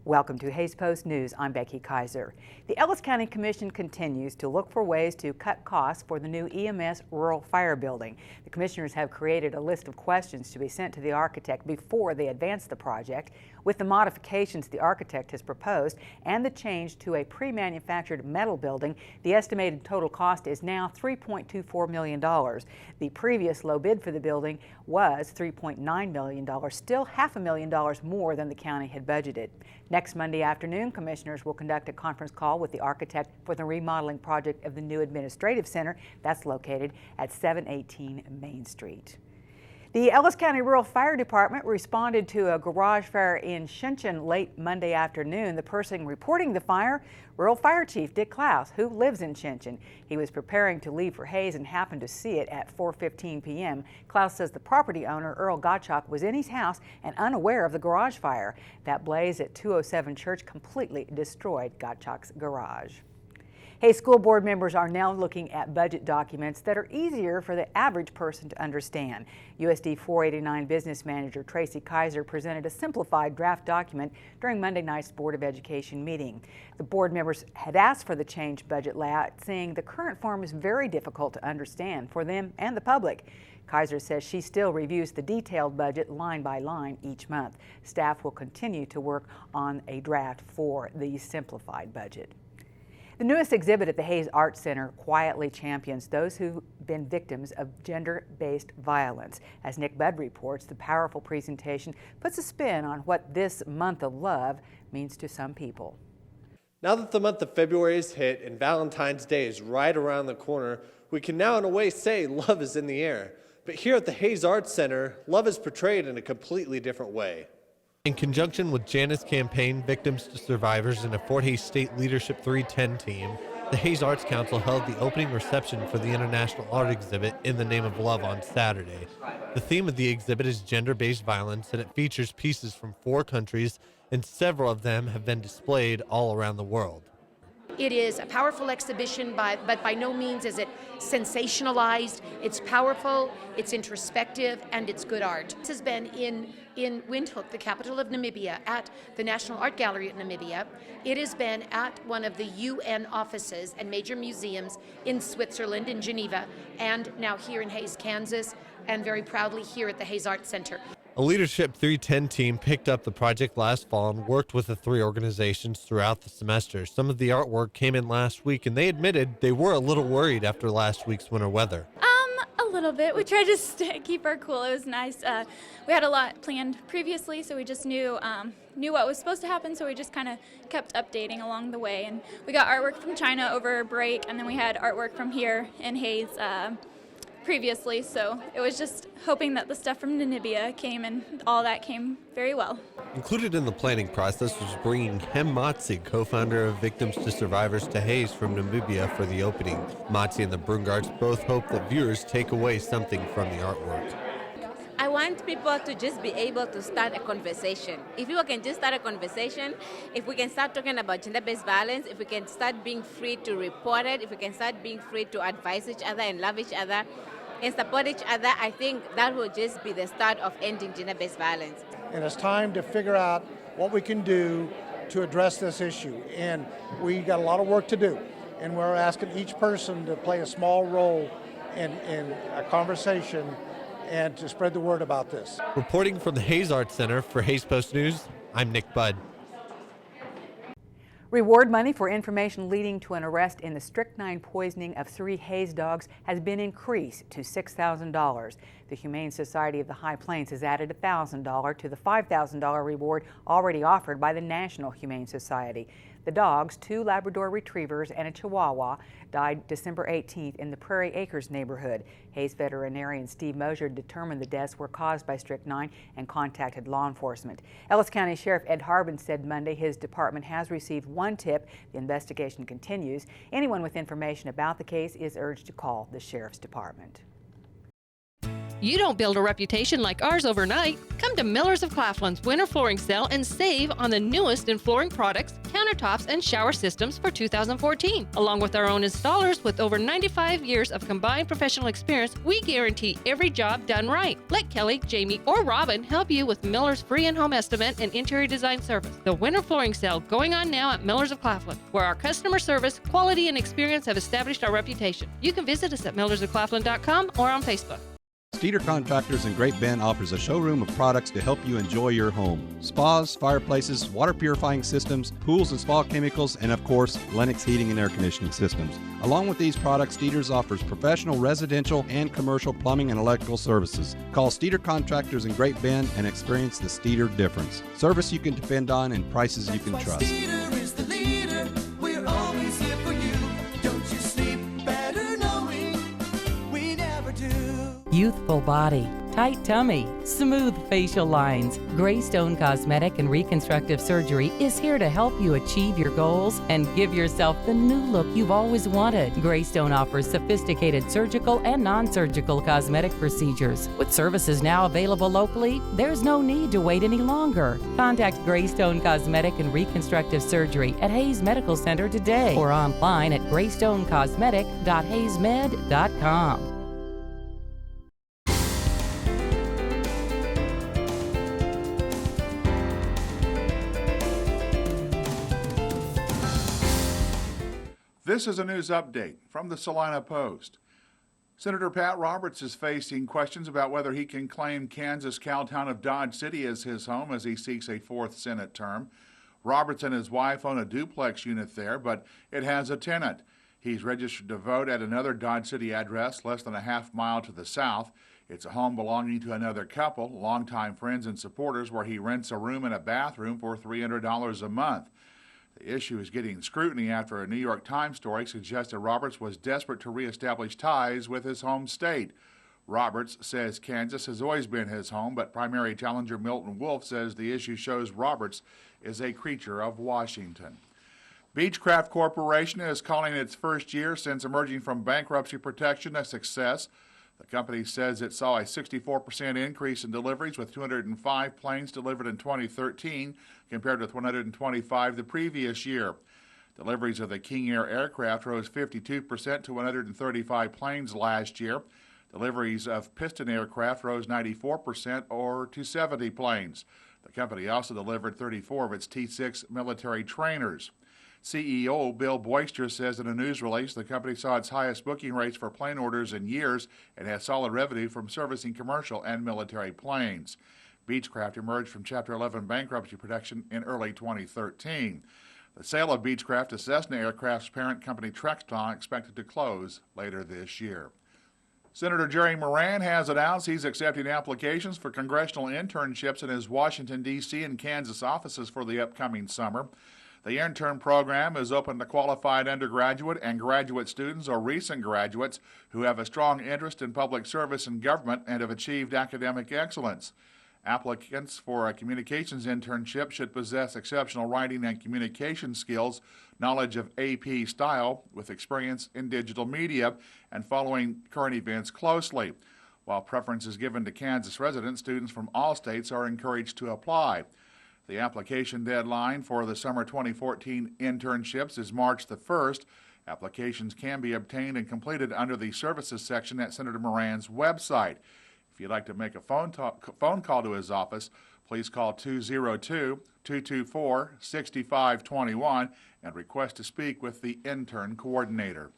Welcome to Hays Post News. I'm Becky Kaiser. The Ellis County Commission continues to look for ways to cut costs for the new EMS Rural Fire Building. The commissioners have created a list of questions to be sent to the architect before they advance the project. With the modifications the architect has proposed and the change to a pre-manufactured metal building, the estimated total cost is now $3.24 million. The previous low bid for the building was $3.9 million, still $500,000 more than the county had budgeted. Next Monday afternoon, commissioners will conduct a conference call with the architect for the remodeling project of the new administrative center that's located at 718 Main Street. The Ellis County Rural Fire Department responded to a garage fire in Shinchin late Monday afternoon. The person reporting the fire, Rural Fire Chief Dick Klaus, who lives in Shinchin. He was preparing to leave for Hays and happened to see it at 4:15 p.m. Klaus says the property owner, Earl Gottschalk, was in his house and unaware of the garage fire. That blaze at 207 Church completely destroyed Gottschalk's garage. Hays school board members are now looking at budget documents that are easier for the average person to understand. USD 489 business manager Tracy Kaiser presented a simplified draft document during Monday night's Board of Education meeting. The board members had asked for the changed budget layout, saying the current form is very difficult to understand for them and the public. Kaiser says she still reviews the detailed budget line by line each month. Staff will continue to work on a draft for the simplified budget. The newest exhibit at the Hays Arts Center quietly champions those who've been victims of gender-based violence. As Nick Budd reports, the powerful presentation puts a spin on what this month of love means to some people. Now that the month of February is hit and Valentine's Day is right around the corner, we can now in a way say love is in the air. But here at the Hays Arts Center, love is portrayed in a completely different way. In conjunction with Janus Campaign, Victims to Survivors, and a Fort Hays State Leadership 310 team, the Hays Arts Council held the opening reception for the International Art Exhibit In the Name of Love on Saturday. The theme of the exhibit is gender-based violence, and it features pieces from 4 countries, and several of them have been displayed all around the world. It is a powerful exhibition, but by no means is it sensationalized. It's powerful, it's introspective, and it's good art. This has been in Windhoek, the capital of Namibia, at the National Art Gallery of Namibia. It has been at one of the UN offices and major museums in Switzerland, in Geneva, and now here in Hays, Kansas, and very proudly here at the Hays Art Center. A Leadership 310 team picked up the project last fall and worked with the 3 organizations throughout the semester. Some of the artwork came in last week, and they admitted they were a little worried after last week's winter weather. A little bit. We tried to keep our cool. It was nice. We had a lot planned previously, so we just knew what was supposed to happen, so we just kind of kept updating along the way. And we got artwork from China over break, and then we had artwork from here in Hays previously, so it was just hoping that the stuff from Namibia came, and all that came very well. Included in the planning process was bringing Hem Matsi, co-founder of Victims to Survivors, to Hays from Namibia for the opening. Matsi and the Brungarts both hope that viewers take away something from the artwork. I want people to just be able to start a conversation. If people can just start a conversation, if we can start talking about gender-based violence, if we can start being free to report it, if we can start being free to advise each other and love each other and support each other, I think that will just be the start of ending gender-based violence. And it's time to figure out what we can do to address this issue. And we got a lot of work to do. And we're asking each person to play a small role in a conversation and to spread the word about this. Reporting from the Hays Arts Center for Hays Post News, I'm Nick Budd. Reward money for information leading to an arrest in the strychnine poisoning of 3 Hays dogs has been increased to $6,000. The Humane Society of the High Plains has added $1,000 to the $5,000 reward already offered by the National Humane Society. The dogs, 2 Labrador Retrievers and a Chihuahua, died December 18th in the Prairie Acres neighborhood. Hays veterinarian Steve Mosier determined the deaths were caused by strychnine and contacted law enforcement. Ellis County Sheriff Ed Harbin said Monday his department has received 1 tip. The investigation continues. Anyone with information about the case is urged to call the Sheriff's Department. You don't build a reputation like ours overnight. Come Come to Millers of Claflin's Winter Flooring Sale and save on the newest in flooring products, countertops, and shower systems for 2014. Along with our own installers with over 95 years of combined professional experience, we guarantee every job done right. Let Kelly, Jamie, or Robin help you with Miller's free in-home estimate and interior design service. The Winter Flooring Sale going on now at Millers of Claflin, where our customer service, quality, and experience have established our reputation. You can visit us at millersofclaflin.com or on Facebook. Steeder Contractors in Great Bend offers a showroom of products to help you enjoy your home. Spas, fireplaces, water purifying systems, pools and spa chemicals, and of course, Lennox heating and air conditioning systems. Along with these products, Steeders offers professional residential and commercial plumbing and electrical services. Call Steeder Contractors in Great Bend and experience the Steeder difference. Service you can depend on and prices you can trust. Steeder is the leader. We're always here for you. Don't you sleep better knowing we never do. Youthful body, tight tummy, smooth facial lines. Greystone Cosmetic and Reconstructive Surgery is here to help you achieve your goals and give yourself the new look you've always wanted. Greystone offers sophisticated surgical and non-surgical cosmetic procedures. With services now available locally, there's no need to wait any longer. Contact Greystone Cosmetic and Reconstructive Surgery at Hayes Medical Center today or online at greystonecosmetic.hayesmed.com. This is a news update from the Salina Post. Senator Pat Roberts is facing questions about whether he can claim Kansas Cowtown of Dodge City as his home as he seeks a fourth Senate term. Roberts and his wife own a duplex unit there, but it has a tenant. He's registered to vote at another Dodge City address less than a half mile to the south. It's a home belonging to another couple, longtime friends and supporters, where he rents a room and a bathroom for $300 a month. The issue is getting scrutiny after a New York Times story suggested Roberts was desperate to reestablish ties with his home state. Roberts says Kansas has always been his home, but primary challenger Milton Wolf says the issue shows Roberts is a creature of Washington. Beechcraft Corporation is calling its first year since emerging from bankruptcy protection a success. The company says it saw a 64% increase in deliveries, with 205 planes delivered in 2013 compared with 125 the previous year. Deliveries of the King Air aircraft rose 52% to 135 planes last year. Deliveries of Piston aircraft rose 94% or to 70 planes. The company also delivered 34 of its T-6 military trainers. CEO Bill Boyster says in a news release the company saw its highest booking rates for plane orders in years and has solid revenue from servicing commercial and military planes. Beechcraft emerged from Chapter 11 bankruptcy protection in early 2013. The sale of Beechcraft to Cessna Aircraft's parent company Textron expected to close later this year. Senator Jerry Moran has announced he's accepting applications for congressional internships in his Washington, D.C. and Kansas offices for the upcoming summer. The intern program is open to qualified undergraduate and graduate students or recent graduates who have a strong interest in public service and government and have achieved academic excellence. Applicants for a communications internship should possess exceptional writing and communication skills, knowledge of AP style, with experience in digital media, and following current events closely. While preference is given to Kansas residents, students from all states are encouraged to apply. The application deadline for the summer 2014 internships is March the 1st. Applications can be obtained and completed under the services section at Senator Moran's website. If you'd like to make a phone call to his office, please call 202-224-6521 and request to speak with the intern coordinator.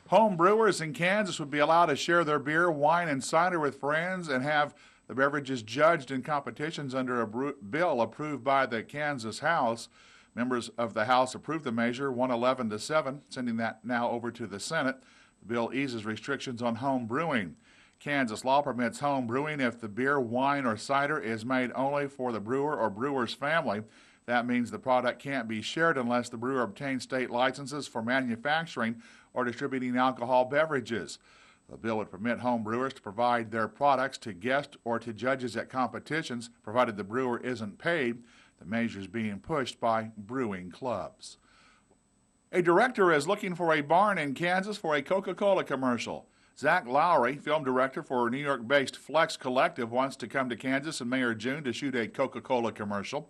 Home brewers in Kansas would be allowed to share their beer, wine, and cider with friends and have the beverages judged in competitions under a bill approved by the Kansas House. Members of the House approved the measure 111-7, sending that now over to the Senate. The bill eases restrictions on home brewing. Kansas law permits home brewing if the beer, wine, or cider is made only for the brewer or brewer's family. That means the product can't be shared unless the brewer obtains state licenses for manufacturing or distributing alcohol beverages. The bill would permit home brewers to provide their products to guests or to judges at competitions, provided the brewer isn't paid. The measure is being pushed by brewing clubs. A director is looking for a barn in Kansas for a Coca-Cola commercial. Zach Lowry, film director for New York-based Flex Collective, wants to come to Kansas in May or June to shoot a Coca-Cola commercial.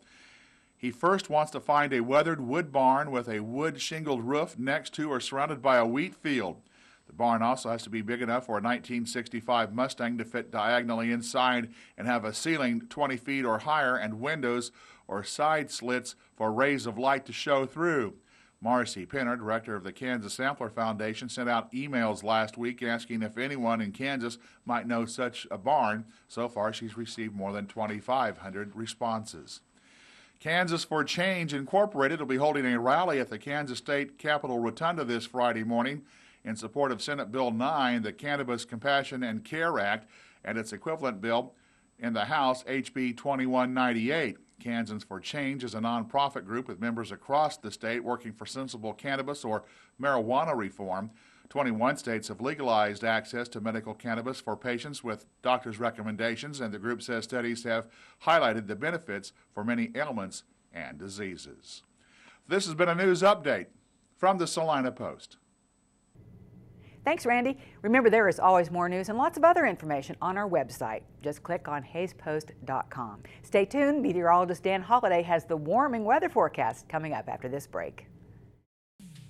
He first wants to find a weathered wood barn with a wood shingled roof next to or surrounded by a wheat field. The barn also has to be big enough for a 1965 Mustang to fit diagonally inside and have a ceiling 20 feet or higher and windows or side slits for rays of light to show through. Marcy Pinner, director of the Kansas Sampler Foundation, sent out emails last week asking if anyone in Kansas might know such a barn. So far, she's received more than 2,500 responses. Kansas for Change Incorporated will be holding a rally at the Kansas State Capitol Rotunda this Friday morning in support of Senate Bill 9, the Cannabis Compassion and Care Act, and its equivalent bill in the House, HB 2198. Kansans for Change is a nonprofit group with members across the state working for sensible cannabis or marijuana reform. 21 states have legalized access to medical cannabis for patients with doctors' recommendations, and the group says studies have highlighted the benefits for many ailments and diseases. This has been a news update from the Salina Post. Thanks, Randy. Remember, there is always more news and lots of other information on our website. Just click on hayespost.com. Stay tuned. Meteorologist Dan Holliday has the warming weather forecast coming up after this break.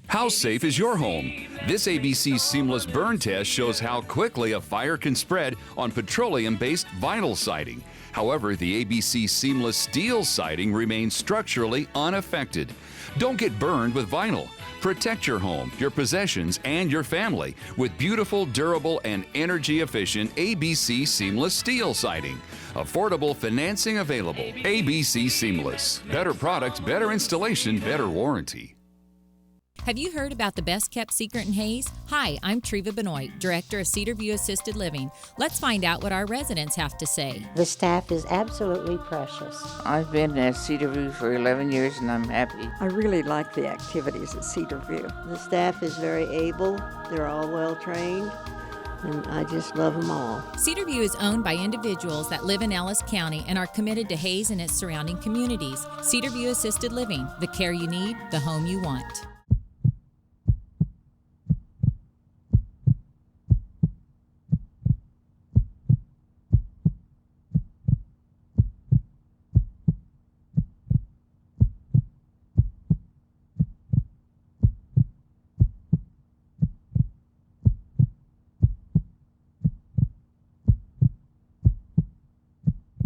How safe is your home? This ABC Seamless Burn Test shows how quickly a fire can spread on petroleum-based vinyl siding. However, the ABC Seamless Steel siding remains structurally unaffected. Don't get burned with vinyl. Protect your home, your possessions, and your family with beautiful, durable, and energy-efficient ABC Seamless Steel siding. Affordable financing available. ABC Seamless. Better products, better installation, better warranty. Have you heard about the best kept secret in Hayes? Hi, I'm Treva Benoit, Director of Cedar View Assisted Living. Let's find out what our residents have to say. The staff is absolutely precious. I've been at Cedar View for 11 years and I'm happy. I really like the activities at Cedar View. The staff is very able, they're all well trained, and I just love them all. Cedar View is owned by individuals that live in Ellis County and are committed to Hayes and its surrounding communities. Cedar View Assisted Living, the care you need, the home you want.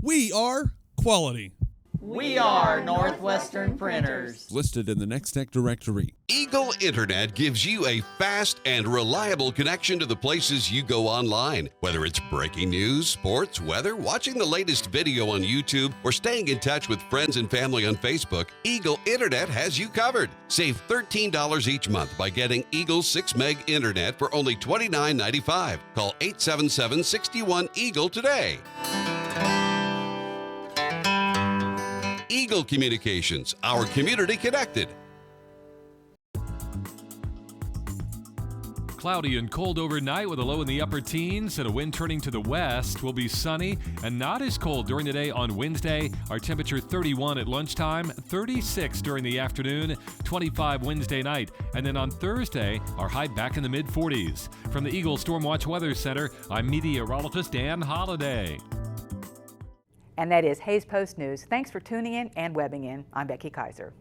We are quality. We are Northwestern Printers. Listed in the Nextech directory. Eagle Internet gives you a fast and reliable connection to the places you go online. Whether it's breaking news, sports, weather, watching the latest video on YouTube, or staying in touch with friends and family on Facebook, Eagle Internet has you covered. Save $13 each month by getting Eagle 6 Meg Internet for only $29.95. Call 877-61-EAGLE today. Eagle Communications, our community connected. Cloudy and cold overnight with a low in the upper teens and a wind turning to the west. Will be sunny and not as cold during the day on Wednesday. Our temperature 31 at lunchtime, 36 during the afternoon, 25 Wednesday night. And then on Thursday, our high back in the mid-40s. From the Eagle Stormwatch Weather Center, I'm meteorologist Dan Holliday. And that is Hayes Post News. Thanks for tuning in and webbing in. I'm Becky Kaiser.